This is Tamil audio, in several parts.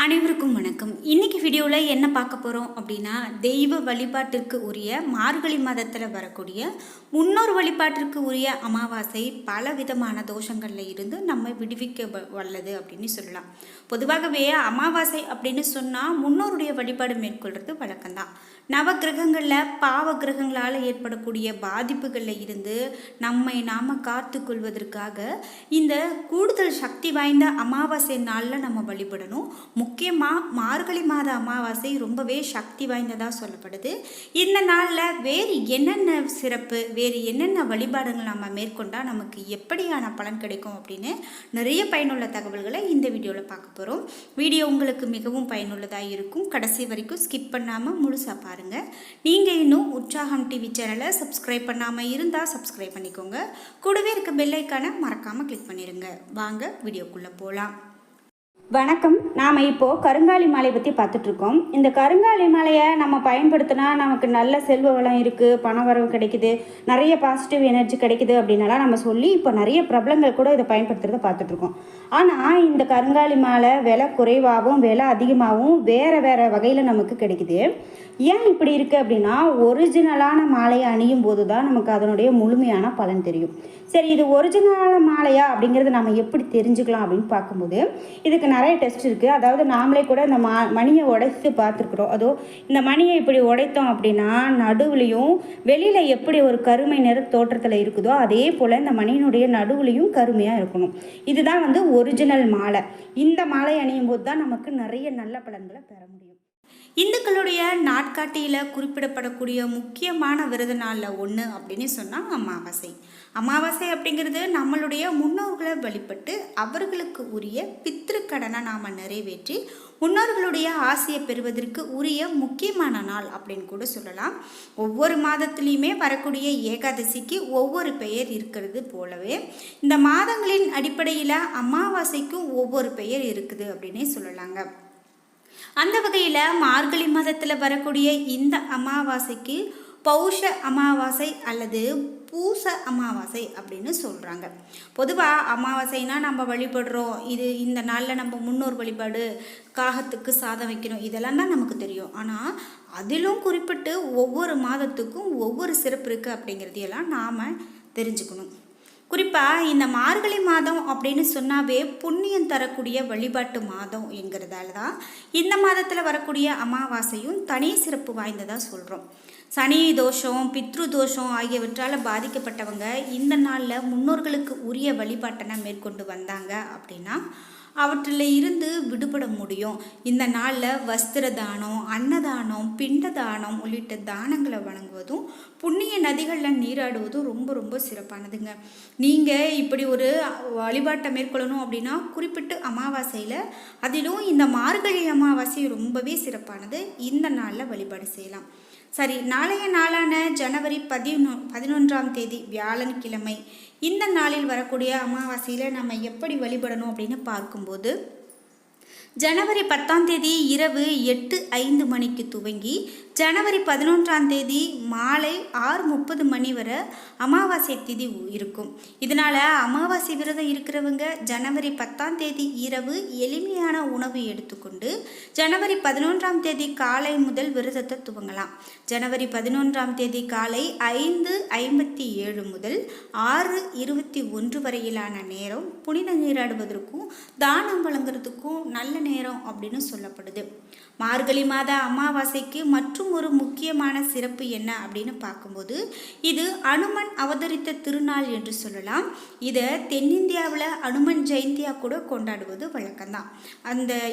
அனைவருக்கும் வணக்கம். இன்னைக்கு வீடியோவில் என்ன பார்க்க போகிறோம் அப்படின்னா, தெய்வ வழிபாட்டிற்கு உரிய மார்கழி மாதத்தில் வரக்கூடிய முன்னோர் வழிபாட்டிற்கு உரிய அமாவாசை பல விதமான தோஷங்களில் இருந்து நம்ம விடுவிக்க வல்லது அப்படின்னு சொல்லலாம். பொதுவாகவே அமாவாசை அப்படின்னு சொன்னால் முன்னோருடைய வழிபாடு மேற்கொள்வது வழக்கம்தான். நவ கிரகங்களில் பாவ கிரகங்களால் ஏற்படக்கூடிய பாதிப்புகளில் இருந்து நம்மை நாம் காத்து கொள்வதற்காக இந்த கூடுதல் சக்தி வாய்ந்த அமாவாசை நாளில் நம்ம வழிபடணும். முக்கியமாக மார்கழி மாத அமாவாசை ரொம்பவே சக்தி வாய்ந்ததாக சொல்லப்படுது. இந்த நாளில் வேறு என்னென்ன சிறப்பு, வேறு என்னென்ன வழிபாடுகள் நம்ம மேற்கொண்டால் நமக்கு எப்படியான பலன் கிடைக்கும் அப்படின்னு நிறைய பயனுள்ள தகவல்களை இந்த வீடியோவில் பார்க்க போகிறோம். வீடியோ உங்களுக்கு மிகவும் பயனுள்ளதாக இருக்கும். கடைசி வரைக்கும் ஸ்கிப் பண்ணாமல் முழுசாக பாருங்கள். நீங்கள் இன்னும் உற்சாகம் டிவி சேனலை சப்ஸ்கிரைப் பண்ணாமல் இருந்தால் சப்ஸ்கிரைப் பண்ணிக்கோங்க. கூடவே இருக்க பெல் ஐக்கானை மறக்காமல் கிளிக் பண்ணிடுங்க. வாங்க வீடியோக்குள்ளே போகலாம். வணக்கம். நாம் இப்போது கருங்காலி மாலை பற்றி பார்த்துட்ருக்கோம். இந்த கருங்காலி மாலையை நம்ம பயன்படுத்தினா நமக்கு நல்ல செல்வ வளம் இருக்குது, பண வரவு கிடைக்குது, நிறைய பாசிட்டிவ் எனர்ஜி கிடைக்குது அப்படின்னாலாம் நம்ம சொல்லி இப்போ நிறைய பிரபலங்கள் கூட இதை பயன்படுத்துகிறத பார்த்துட்ருக்கோம். ஆனால் இந்த கருங்காலி மாலை விலை குறைவாகவும் விலை அதிகமாகவும் வேறு வகையில் நமக்கு கிடைக்குது. ஏன் இப்படி இருக்குது அப்படின்னா, ஒரிஜினலான மாலையை அணியும் போது தான் நமக்கு அதனுடைய முழுமையான பலன் தெரியும். சரி, இது ஒரிஜினலான மாலையா அப்படிங்கிறது நம்ம எப்படி தெரிஞ்சுக்கலாம் அப்படின்னு பார்க்கும்போது இதுக்கு நிறைய டெஸ்ட் இருக்குது. அதாவது நாமளே கூட இந்த மணியை உடைத்து பார்த்துருக்குறோம். அதோ இந்த மணியை இப்படி உடைத்தோம் அப்படின்னா நடுவுலையும் வெளியில் எப்படி ஒரு கருமை நிற தோற்றத்தில் இருக்குதோ அதே போல் இந்த மணியினுடைய நடுவுலையும் கருமையாக இருக்கணும். இதுதான் ஒரிஜினல் மாலை. இந்த மாலை அணியும் போது தான் நமக்கு நிறைய நல்ல பலன்களை பெற முடியும். இந்துக்களுடைய நாட்காட்டியில் குறிப்பிடப்படக்கூடிய முக்கியமான விரத நாளில் ஒன்று அப்படின்னு சொன்னால் அமாவாசை. அமாவாசை அப்படிங்கிறது நம்மளுடைய முன்னோர்களை வழிபட்டு அவர்களுக்கு உரிய பித்ருக்கடனை நாம் நிறைவேற்றி முன்னோர்களுடைய ஆசையை பெறுவதற்கு உரிய முக்கியமான நாள் அப்படின்னு கூட சொல்லலாம். ஒவ்வொரு மாதத்துலேயுமே வரக்கூடிய ஏகாதசிக்கு ஒவ்வொரு பெயர் இருக்கிறது போலவே இந்த மாதங்களின் அடிப்படையில் அமாவாசைக்கும் ஒவ்வொரு பெயர் இருக்குது அப்படின்னே சொல்லலாங்க. அந்த வகையில் மார்கழி மாதத்தில் வரக்கூடிய இந்த அமாவாசைக்கு பௌஷ அமாவாசை அல்லது பூச அமாவாசை அப்படின்னு சொல்கிறாங்க. பொதுவாக அமாவாசைனா நம்ம வழிபடுறோம், இந்த நாளில் நம்ம முன்னோர் வழிபாடு, காகத்துக்கு சாதம் வைக்கணும், இதெல்லாம் தான் நமக்கு தெரியும். ஆனால் அதிலும் குறிப்பிட்டு ஒவ்வொரு மாதத்துக்கும் ஒவ்வொரு சிறப்பு இருக்குது அப்படிங்கிறதையெல்லாம் நாம் தெரிஞ்சுக்கணும். குறிப்பாக இந்த மார்கழி மாதம் அப்படின்னு சொன்னாவே புண்ணியம் தரக்கூடிய வழிபாட்டு மாதம் என்கிறதால தான் இந்த மாதத்தில் வரக்கூடிய அமாவாசையும் தனி சிறப்பு வாய்ந்ததாக சொல்கிறோம். சனி தோஷம், பித்ரு தோஷம் ஆகியவற்றால் பாதிக்கப்பட்டவங்க இந்த நாளில் முன்னோர்களுக்கு உரிய வழிபாட்டனை மேற்கொண்டு வந்தாங்க அப்படின்னா அவற்றில் இருந்து விடுபட முடியும். இந்த நாளில் வஸ்திர தானம், அன்னதானம், பிண்ட தானம் உள்ளிட்ட தானங்களை வழங்குவதும் புண்ணிய நதிகளில் நீராடுவதும் ரொம்ப ரொம்ப சிறப்பானதுங்க. நீங்கள் இப்படி ஒரு வழிபாட்டை மேற்கொள்ளணும் அப்படின்னா குறிப்பிட்டு அமாவாசையில், அதிலும் இந்த மார்கழி அமாவாசை ரொம்பவே சிறப்பானது. இந்த நாளில் வழிபாடு செய்யலாம். சரி, நாளைய நாளான ஜனவரி 11ஆம் தேதி வியாழன்கிழமை இந்த நாளில் வரக்கூடிய அமாவாசையில் நம்ம எப்படி வழிபடணும் அப்படின்னு பார்க்கும்போது, ஜனவரி 10ஆம் தேதி இரவு 8:05 மணிக்கு துவங்கி ஜனவரி 11ஆம் தேதி மாலை 6:30 மணி வரை அமாவாசை திதி இருக்கும். இதனால் அமாவாசை விரதம் இருக்கிறவங்க ஜனவரி 10ஆம் தேதி இரவு எளிமையான உணவு எடுத்துக்கொண்டு ஜனவரி 11ஆம் தேதி காலை முதல் விரதத்தை துவங்கலாம். ஜனவரி 11ஆம் தேதி காலை 5:57 முதல் 6:21 வரையிலான நேரம் புனித நீராடுவதற்கும் தானம் வழங்குறதுக்கும் நல்ல நேரம் அப்படின்னு சொல்லப்படுது. மார்கழி மாத அமாவாசைக்கு மற்றும் ஒரு முக்கியமான சிறப்பு என்ன அப்படின்னு பார்க்கும்போது, இது அனுமன் அவதரித்த திருநாள் என்று சொல்லலாம். இதை தென்னிந்தியாவில் அனுமன் ஜெயந்தியாக கூட கொண்டாடுவது வழக்கம்தான்.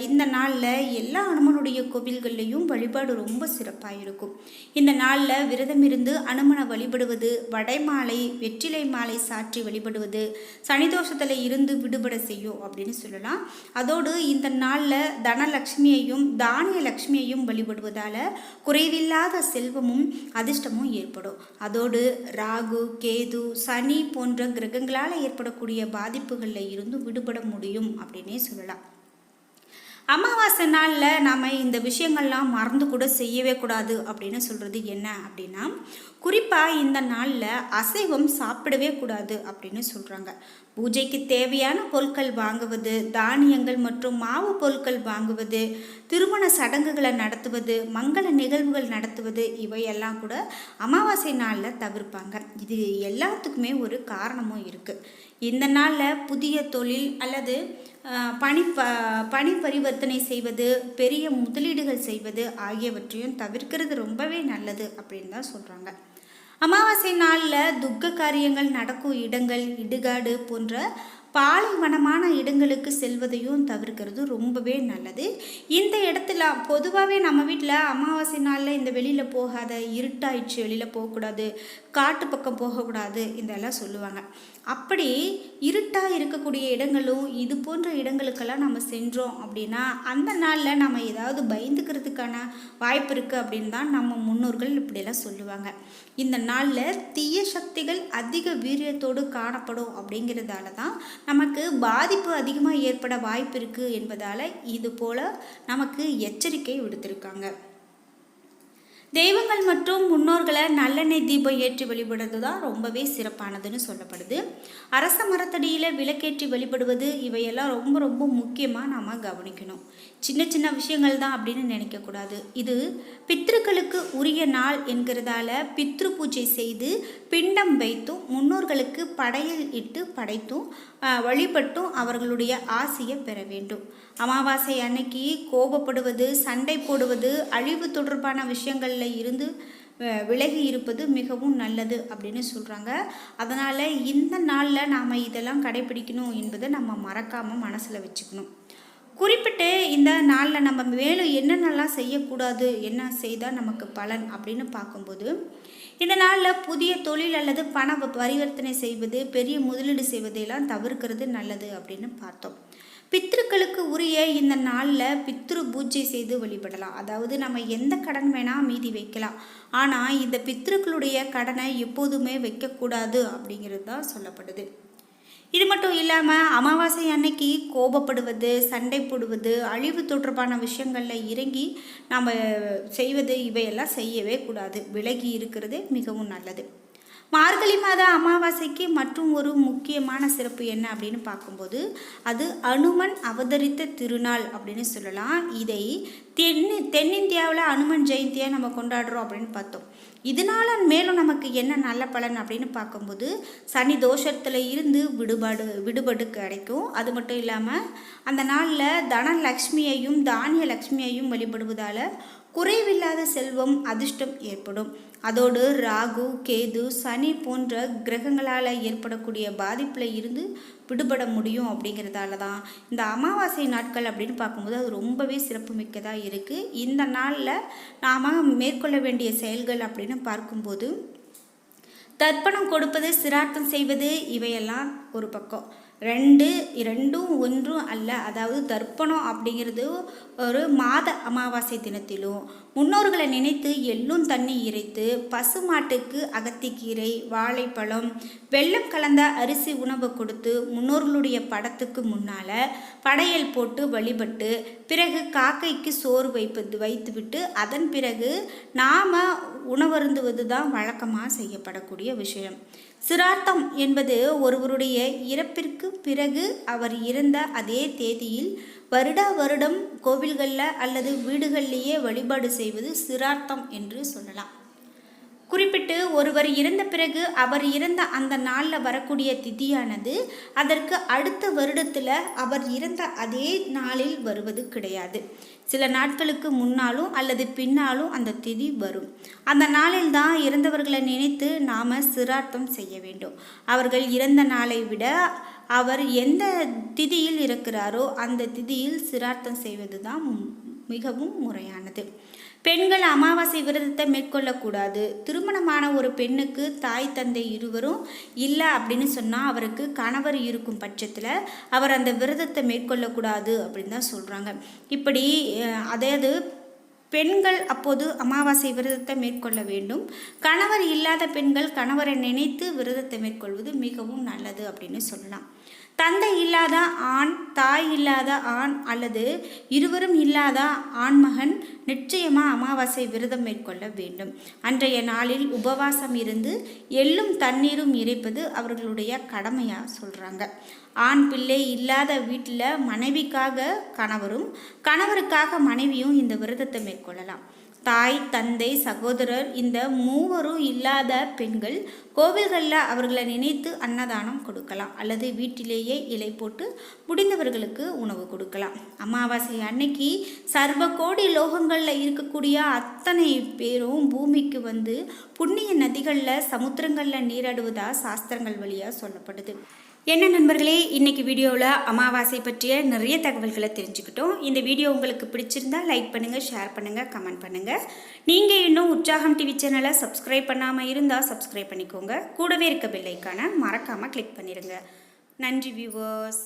இந்த நாளில் எல்லா அனுமனுடைய கோவில்கள்லையும் வழிபாடு ரொம்ப சிறப்பாக இருக்கும். இந்த நாளில் விரதம் இருந்து அனுமனை வழிபடுவது, வடைமாலை, வெற்றிலை மாலை சாற்றி வழிபடுவது சனிதோஷத்தில் இருந்து விடுபட செய்யும் அப்படின்னு சொல்லலாம். அதோடு இந்த நாளில் தனலட்சுமியையும் தானிய லட்சுமியையும் வழிபடுவதால் குறைவில்லாத செல்வமும் அதிர்ஷ்டமும் ஏற்படும். அதோடு ராகு, கேது, சனி போன்ற கிரகங்களால் ஏற்படக்கூடிய பாதிப்புகளில் இருந்து விடுபட முடியும் அப்படின்னே சொல்லலாம். அமாவாசை நாளில் நாம் இந்த விஷயங்கள்லாம் மறந்து கூட செய்யவே கூடாது அப்படின்னு சொல்கிறது என்ன அப்படின்னா, குறிப்பாக இந்த நாளில் அசைவம் சாப்பிடவே கூடாது அப்படின்னு சொல்கிறாங்க. பூஜைக்கு தேவையான பொருட்கள் வாங்குவது, தானியங்கள் மற்றும் மாவு பொருட்கள் வாங்குவது, திருமண சடங்குகளை நடத்துவது, மங்கள நிகழ்வுகள் நடத்துவது இவையெல்லாம் கூட அமாவாசை நாளில் தவிர்ப்பாங்க. இது எல்லாத்துக்குமே ஒரு காரணமும் இருக்குது. இந்த நாளில் புதிய தொழில் அல்லது பணி பரிவர்த்தனை செய்வது, பெரிய முதலீடுகள் செய்வது ஆகியவற்றையும் தவிர்க்கிறது ரொம்பவே நல்லது அப்படின்னு தான் சொல்கிறாங்க. அமாவாசை நாளில் துக்க காரியங்கள் நடக்கும் இடங்கள், இடுகாடு போன்ற பாலைவனமான இடங்களுக்கு செல்வதையும் தவிர்க்கிறது ரொம்பவே நல்லது. இந்த இடத்துல பொதுவாகவே நம்ம வீட்டில் அமாவாசை நாளில் இந்த வெளியில் போகாத, இருட்டாயிடுச்சு வெளியில் போகக்கூடாது, காட்டு பக்கம் போகக்கூடாது இதெல்லாம் சொல்லுவாங்க. அப்படி இருட்டாக இருக்கக்கூடிய இடங்களும் இது போன்ற இடங்களுக்கெல்லாம் நம்ம சென்றோம் அப்படின்னா அந்த நாளில் நம்ம ஏதாவது பயந்துக்கிறதுக்கான வாய்ப்பு இருக்குது அப்படின்னு தான் நம்ம முன்னோர்கள் இப்படியெல்லாம் சொல்லுவாங்க. இந்த நாளில் தீய சக்திகள் அதிக வீரியத்தோடு காணப்படும் அப்படிங்கிறதால தான் நமக்கு பாதிப்பு அதிகமாக ஏற்பட வாய்ப்பு இருக்குது என்பதால் இது போல் நமக்கு எச்சரிக்கை விடுத்திருக்காங்க. தெய்வங்கள் மற்றும் முன்னோர்களை நல்லெண்ணெய் தீபம் ஏற்றி வழிபடுறது தான் ரொம்பவே சிறப்பானதுன்னு சொல்லப்படுது. அரச மரத்தடியில் விளக்கேற்றி வழிபடுவது இவையெல்லாம் ரொம்ப ரொம்ப முக்கியமாக நாம் கவனிக்கணும். சின்ன சின்ன விஷயங்கள் தான் அப்படின்னு நினைக்கக்கூடாது. இது பித்ருக்களுக்கு உரிய நாள் என்கிறதால பித்ரு பூஜை செய்து பிண்டம் வைத்தும் முன்னோர்களுக்கு படையல் இட்டு படைத்தும் வழிபட்டும் அவர்களுடைய ஆசையை பெற வேண்டும். அமாவாசை அன்னைக்கு கோபப்படுவது, சண்டை போடுவது, அழிவு தொடர்பான விஷயங்களில் இருந்து விலகி இருப்பது மிகவும் நல்லது அப்படின்னு சொல்கிறாங்க. அதனால் இந்த நாளில் நாம் இதெல்லாம் கடைபிடிக்கணும் என்பதை நம்ம மறக்காமல் மனசில் வச்சுக்கணும். குறிப்பிட்டு இந்த நாளில் நம்ம மேலும் என்னென்னலாம் செய்யக்கூடாது, என்ன செய்தால் நமக்கு பலன் அப்படின்னு பார்க்கும்போது, இந்த நாளில் புதிய தொழில் அல்லது பண பரிவர்த்தனை செய்வது, பெரிய முதலீடு செய்வதையெல்லாம் தவிர்க்கிறது நல்லது அப்படின்னு பார்த்தோம். பித்ருக்களுக்கு உரிய இந்த நாளில் பித்ரு பூஜை செய்து வழிபடலாம். அதாவது நம்ம எந்த கடன் வேணால் மீதி வைக்கலாம், ஆனால் இந்த பித்ருக்களுடைய கடனை எப்போதுமே வைக்கக்கூடாது அப்படிங்கிறது தான் சொல்லப்படுது. இது மட்டும் இல்லாமல் அமாவாசை அன்னைக்கு கோபப்படுவது, சண்டை போடுவது, அழிவு தொடர்பான விஷயங்களில் இறங்கி நம்ம செய்வது இவையெல்லாம் செய்யவே கூடாது. விலகி இருக்கிறது மிகவும் நல்லது. மார்கழி மாத அமாவாசைக்கு மற்றும் ஒரு முக்கியமான சிறப்பு என்ன அப்படின்னு பார்க்கும்போது அது அனுமன் அவதரித்த திருநாள் அப்படின்னு சொல்லலாம். இதை தென்னிந்தியாவில் அனுமன் ஜெயந்தியாக நம்ம கொண்டாடுறோம் அப்படின்னு பார்த்தோம். இதனால மேலும் நமக்கு என்ன நல்ல பலன் அப்படின்னு பார்க்கும்போது சனி தோஷத்தில் இருந்து விடுபடு கிடைக்கும். அது மட்டும் இல்லாமல் அந்த நாளில் தனலக்ஷ்மியையும் தானிய லக்ஷ்மியையும் வழிபடுவதால் குறைவில்லாத செல்வம், அதிர்ஷ்டம் ஏற்படும். அதோடு ராகு, கேது, சனி போன்ற கிரகங்களால் ஏற்படக்கூடிய பாதிப்பில் இருந்து விடுபட முடியும். அப்படிங்கிறதால தான் இந்த அமாவாசை நாட்கள் அப்படின்னு பார்க்கும்போது அது ரொம்பவே சிறப்பு மிக்கதாக இருக்குது. இந்த நாளில் நாம் மேற்கொள்ள வேண்டிய செயல்கள் அப்படின்னு பார்க்கும்போது தர்ப்பணம் கொடுப்பது, சிரார்த்தம் செய்வது இவையெல்லாம் ஒரு பக்கம். ரெண்டும் ஒன்றும் அல்ல. அதாவது தர்ப்பணம் அப்படிங்கிறது ஒரு மாத அமாவாசை தினத்திலும் முன்னோர்களை நினைத்து எள்ளும் தண்ணி இறைத்து பசுமாட்டுக்கு அகத்திக்கீரை, வாழைப்பழம், வெல்லம் கலந்த அரிசி உணவு கொடுத்து முன்னோர்களுடைய படத்துக்கு முன்னால் படையல் போட்டு வழிபட்டு பிறகு காக்கைக்கு சோறு வைத்துவிட்டு அதன் பிறகு நாம் உணவருந்துவது தான் வழக்கமாக செய்யப்படக்கூடிய விஷயம். சிரார்த்தம் என்பது ஒருவருடைய இறப்பிற்கு பிறகு அவர் இறந்த அதே தேதியில் வருடம் கோவில்களில் அல்லது வீடுகளிலேயே வழிபாடு செய்வது சிரார்த்தம் என்று சொல்லலாம். குறிப்பிட்டு ஒருவர் இறந்த பிறகு அவர் இறந்த அந்த நாளில் வரக்கூடிய திதியானது அதற்கு அடுத்த வருடத்தில் அவர் இறந்த அதே நாளில் வருவது கிடையாது. சில நாட்களுக்கு முன்னாலும் அல்லது பின்னாலும் அந்த திதி வரும். அந்த நாளில் தான் இறந்தவர்களை நினைத்து நாம் சிரார்த்தம் செய்ய வேண்டும். அவர்கள் இறந்த நாளை விட அவர் எந்த திதியில் இருக்கிறாரோ அந்த திதியில் சிரார்த்தம் செய்வது தான் மிகவும் முறையானது. பெண்கள் அமாவாசை விரதத்தை மேற்கொள்ளக்கூடாது. திருமணமான ஒரு பெண்ணுக்கு தாய் தந்தை இருவரும் இல்லை அப்படின்னு சொன்னால் அவருக்கு கணவர் இருக்கும் பட்சத்தில் அவர் அந்த விரதத்தை மேற்கொள்ளக்கூடாது அப்படின்னு தான் சொல்கிறாங்க. இப்படி அதாவது பெண்கள் அப்போது அமாவாசை விரதத்தை மேற்கொள்ள வேண்டும். கணவர் இல்லாத பெண்கள் கணவரை நினைத்து விரதத்தை மேற்கொள்வது மிகவும் நல்லது அப்படின்னு சொல்லலாம். தந்தை இல்லாத ஆண், தாய் இல்லாத ஆண் அல்லது இருவரும் இல்லாத ஆண்மகன் நிச்சயமாக அமாவாசை விரதம் மேற்கொள்ள வேண்டும். அன்றைய நாளில் உபவாசம் இருந்து எள்ளும் தண்ணீரும் இறைப்பது அவர்களுடைய கடமையாக சொல்கிறாங்க. ஆண் பிள்ளை இல்லாத வீட்டில் மனைவிக்காக கணவரும் கணவருக்காக மனைவியும் இந்த விரதத்தை மேற்கொள்ளலாம். தாய், தந்தை, சகோதரர் இந்த மூவரும் இல்லாத பெண்கள் கோவில்களில் அவர்களை நினைத்து அன்னதானம் கொடுக்கலாம் அல்லது வீட்டிலேயே இலை போட்டு முடிந்தவர்களுக்கு உணவு கொடுக்கலாம். அமாவாசை அன்னைக்கு சர்வ கோடி லோகங்களில் இருக்கக்கூடிய அத்தனை பேரும் பூமிக்கு வந்து புண்ணிய நதிகளில் சமுத்திரங்களில் நீராடுவதாக சாஸ்திரங்கள் வழியாக சொல்லப்படுது. என்ன நண்பர்களே, இன்றைக்கி வீடியோவில் அமாவாசை பற்றிய நிறைய தகவல்களை தெரிஞ்சுக்கிட்டோம். இந்த வீடியோ உங்களுக்கு பிடிச்சிருந்தா லைக் பண்ணுங்கள், ஷேர் பண்ணுங்கள், கமெண்ட் பண்ணுங்கள். நீங்கள் இன்னும் உற்சாகம் டிவி சேனலை சப்ஸ்கிரைப் பண்ணாமல் இருந்தால் சப்ஸ்கிரைப் பண்ணிக்கோங்க. கூடவே இருக்க பெல் ஐக்கானை மறக்காமல் கிளிக் பண்ணிடுங்க. நன்றி வியூவர்ஸ்.